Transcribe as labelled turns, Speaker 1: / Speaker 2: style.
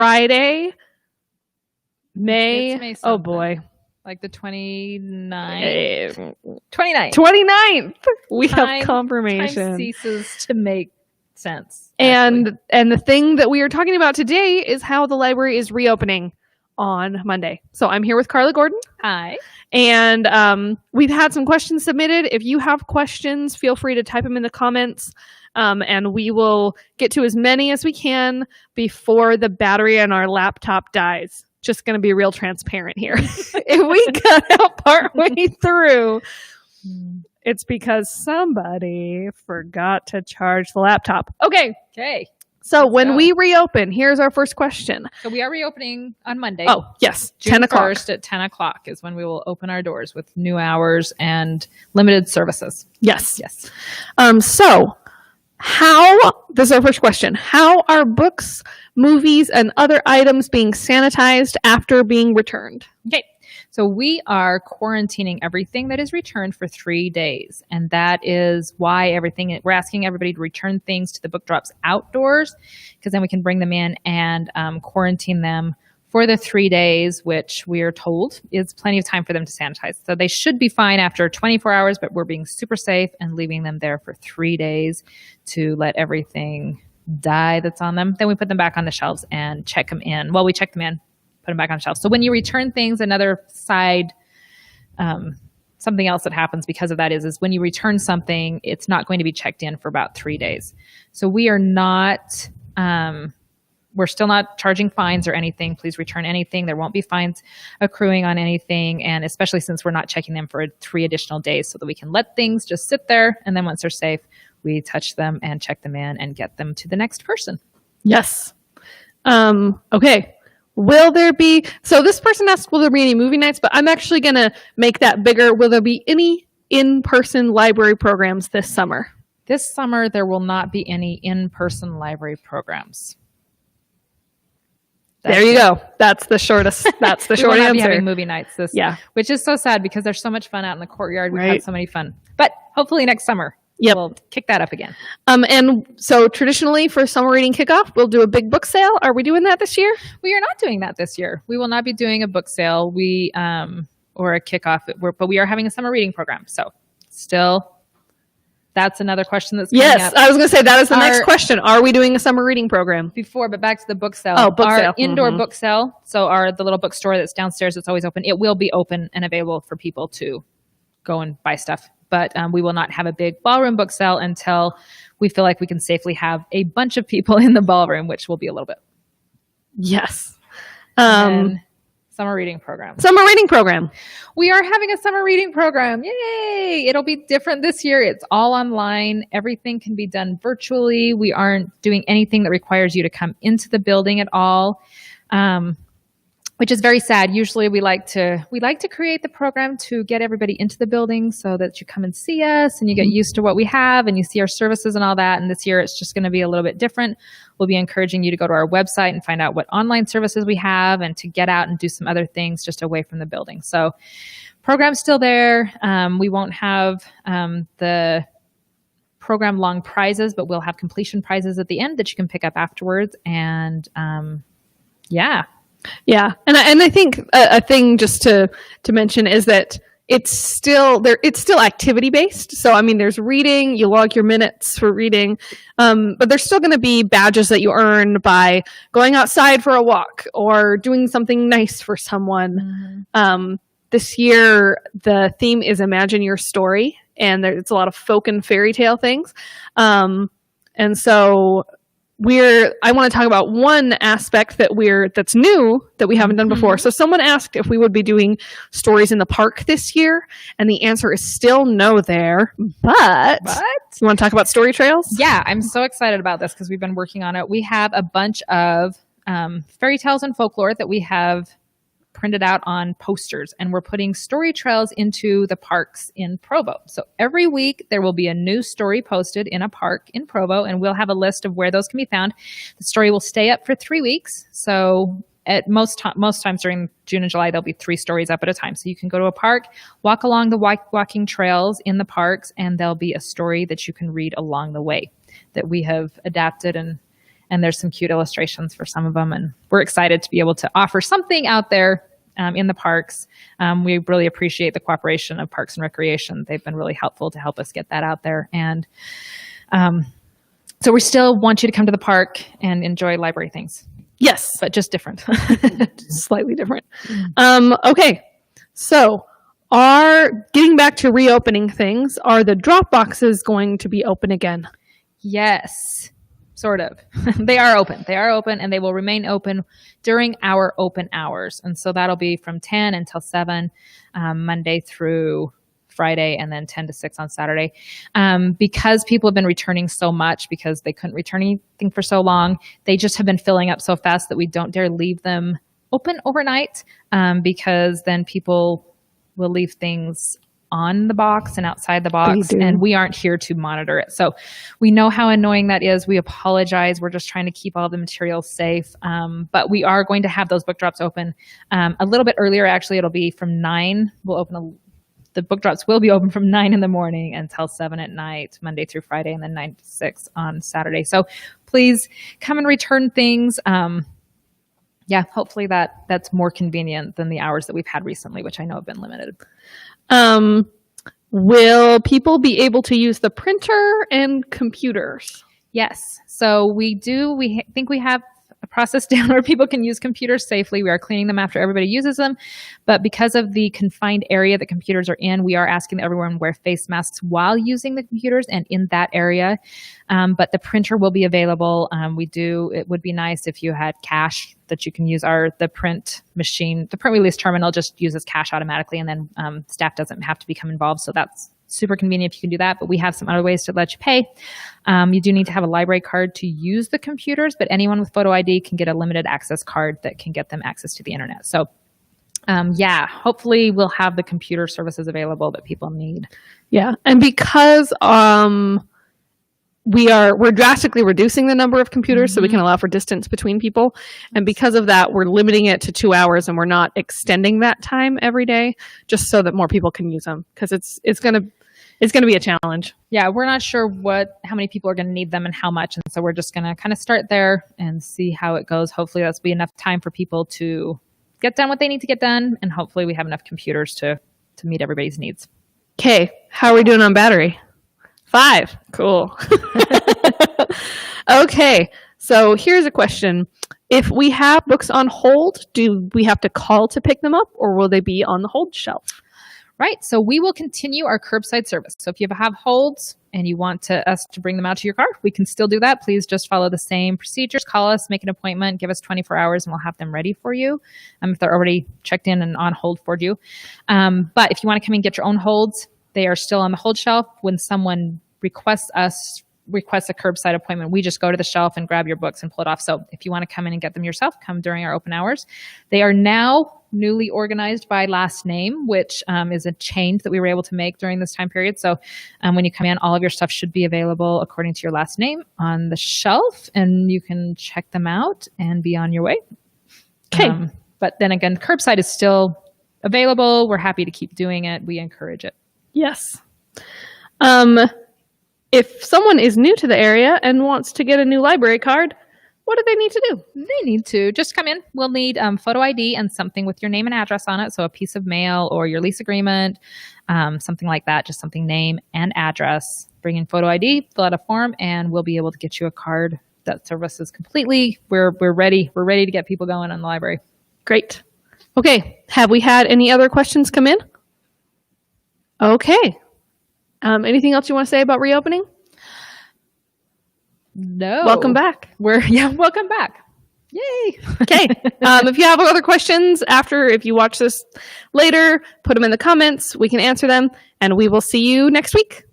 Speaker 1: Friday, May.
Speaker 2: It's May
Speaker 1: Oh
Speaker 2: something.
Speaker 1: boy.
Speaker 2: Like the 29th. 29th.
Speaker 1: 29th. We
Speaker 2: Time-
Speaker 1: have confirmation.
Speaker 2: Time ceases to make sense.
Speaker 1: And the thing that we are talking about today is how the library is reopening on Monday. So I'm here with Carla Gordon.
Speaker 2: Hi.
Speaker 1: And we've had some questions submitted. If you have questions, feel free to type them in the comments. And we will get to as many as we can before the battery on our laptop dies. Just going to be real transparent here. If we cut out partway through, it's because somebody forgot to charge the laptop. Okay. So when we reopen, here's our first question.
Speaker 2: So we are reopening on Monday.
Speaker 1: Oh, yes.
Speaker 2: June
Speaker 1: 10 o'clock.
Speaker 2: 1st at 10 o'clock is when we will open our doors with new hours and limited services.
Speaker 1: Yes.
Speaker 2: Yes.
Speaker 1: So this is our first question. How are books, movies, and other items being sanitized after being returned?
Speaker 2: Okay. So we are quarantining everything that is returned for 3 days. And that is why we're asking everybody to return things to the book drops outdoors, because then we can bring them in and quarantine them for the 3 days, which we are told is plenty of time for them to sanitize. So they should be fine after 24 hours, but we're being super safe and leaving them there for 3 days to let everything die that's on them. Then we put them back on the shelves and check them in. Well, we check them in, put them back on the shelves. So when you return things, another side, something else that happens because of that is when you return something, it's not going to be checked in for about 3 days. So we are not... we're still not charging fines or anything. Please return anything. There won't be fines accruing on anything. And especially since we're not checking them for 3 additional days so that we can let things just sit there. And then once they're safe, we touch them and check them in and get them to the next person.
Speaker 1: Yes. Okay. So this person asked, will there be any movie nights? But I'm actually going to make that bigger. Will there be any in-person library programs this summer?
Speaker 2: This summer, there will not be any in-person library programs.
Speaker 1: There you go. That's the shortest. That's the short
Speaker 2: answer. We will not be
Speaker 1: answer.
Speaker 2: having movie nights which is so sad because there's so much fun out in the courtyard. We've had so many fun. But hopefully next summer, we'll kick that up again. And so traditionally for summer reading kickoff, we'll do a big book sale. Are we doing that this year? We are not doing that this year. We will not be doing a book sale. Or a kickoff, but we are having a summer reading program. So still. That's another question that's coming up.
Speaker 1: Yes, I was going to say that is the next question. Are we doing a summer reading program?
Speaker 2: But back to the book sale.
Speaker 1: Oh, book sale.
Speaker 2: Our indoor book sale, so the little bookstore that's downstairs that's always open, it will be open and available for people to go and buy stuff. But we will not have a big ballroom book sale until we feel like we can safely have a bunch of people in the ballroom, which will be a little bit.
Speaker 1: Yes.
Speaker 2: Summer reading program.
Speaker 1: Summer reading program.
Speaker 2: We are having a summer reading program. Yay! It'll be different this year. It's all online. Everything can be done virtually. We aren't doing anything that requires you to come into the building at all, which is very sad. Usually we like to create the program to get everybody into the building so that you come and see us and you get used to what we have and you see our services and all that. And this year it's just going to be a little bit different. We'll be encouraging you to go to our website and find out what online services we have and to get out and do some other things just away from the building. So program's still there. We won't have the program long prizes, but we'll have completion prizes at the end that you can pick up afterwards. And yeah.
Speaker 1: And I think a thing just to mention is that it's still activity based. So, I mean, there's reading, you log your minutes for reading, but there's still going to be badges that you earn by going outside for a walk or doing something nice for someone. Mm-hmm. This year, the theme is Imagine Your Story, and it's a lot of folk and fairy tale things. And so I want to talk about one aspect that's new that we haven't done before. So someone asked if we would be doing stories in the park this year, and the answer is still no there. But you want to talk about story trails?
Speaker 2: Yeah, I'm so excited about this because we've been working on it. We have a bunch of fairy tales and folklore that we have printed out on posters, and we're putting story trails into the parks in Provo. So every week there will be a new story posted in a park in Provo, and we'll have a list of where those can be found. The story will stay up for 3 weeks. So at most times during June and July, there'll be 3 stories up at a time. So you can go to a park, walk along the walking trails in the parks, and there'll be a story that you can read along the way that we have adapted and And there's some cute illustrations for some of them. And we're excited to be able to offer something out there in the parks. We really appreciate the cooperation of Parks and Recreation. They've been really helpful to help us get that out there. And so we still want you to come to the park and enjoy library things.
Speaker 1: Yes.
Speaker 2: But just different.
Speaker 1: Slightly different. Okay. So getting back to reopening things, are the drop boxes going to be open again?
Speaker 2: Yes, sort of. They are open. They are open, and they will remain open during our open hours. And so that'll be from 10 until 7, Monday through Friday, and then 10 to 6 on Saturday. Because people have been returning so much because they couldn't return anything for so long, they just have been filling up so fast that we don't dare leave them open overnight, because then people will leave things on the box and outside the box, and we aren't here to monitor it. So we know how annoying that is. We apologize. We're just trying to keep all the materials safe. But we are going to have those book drops open a little bit earlier. Actually, it'll be from 9. The book drops will be open from 9 in the morning until 7 at night, Monday through Friday, and then 9 to 6 on Saturday. So please come and return things. Hopefully that's more convenient than the hours that we've had recently, which I know have been limited.
Speaker 1: Will people be able to use the printer and computers?
Speaker 2: Yes. So we do. We think we have a process down where people can use computers safely. We are cleaning them after everybody uses them. But because of the confined area that computers are in, we are asking that everyone wear face masks while using the computers and in that area. But the printer will be available. It would be nice if you had cash that you can use the print machine. The print release terminal just uses cash automatically, and then staff doesn't have to become involved. So that's super convenient if you can do that, but we have some other ways to let you pay. You do need to have a library card to use the computers, but anyone with photo ID can get a limited access card that can get them access to the internet. So hopefully we'll have the computer services available that people need. Yeah.
Speaker 1: And because we're drastically reducing the number of computers so we can allow for distance between people. And because of that, we're limiting it to 2 hours, and we're not extending that time every day just so that more people can use them, because it's going to be a challenge.
Speaker 2: Yeah, we're not sure how many people are going to need them and how much. And so we're just going to kind of start there and see how it goes. Hopefully that's be enough time for people to get done what they need to get done. And hopefully we have enough computers to meet everybody's needs.
Speaker 1: Okay. How are we doing on battery? 5. Cool. Okay. So here's a question. If we have books on hold, do we have to call to pick them up, or will they be on the hold shelf?
Speaker 2: Right. So we will continue our curbside service. So if you have holds and you want us to bring them out to your car, we can still do that. Please just follow the same procedures. Call us, make an appointment, give us 24 hours, and we'll have them ready for you if they're already checked in and on hold for you. But if you want to come and get your own holds, they are still on the hold shelf. When someone requests a curbside appointment, we just go to the shelf and grab your books and pull it off. So if you want to come in and get them yourself, come during our open hours. They are now newly organized by last name, which is a change that we were able to make during this time period. So when you come in, all of your stuff should be available according to your last name on the shelf, and you can check them out and be on your way.
Speaker 1: Okay.
Speaker 2: But then again, curbside is still available. We're happy to keep doing it. We encourage it.
Speaker 1: Yes. If someone is new to the area and wants to get a new library card, what do they need to do?
Speaker 2: They need to just come in. We'll need photo ID and something with your name and address on it. So a piece of mail or your lease agreement, something like that, just something, name and address. Bring in photo ID, fill out a form, and we'll be able to get you a card that services completely. We're ready. We're ready to get people going in the library.
Speaker 1: Great. Okay. Have we had any other questions come in? Okay. Anything else you want to say about reopening?
Speaker 2: No.
Speaker 1: Welcome back.
Speaker 2: Welcome back. Yay.
Speaker 1: Okay. If you have other questions if you watch this later, put them in the comments. We can answer them, and we will see you next week.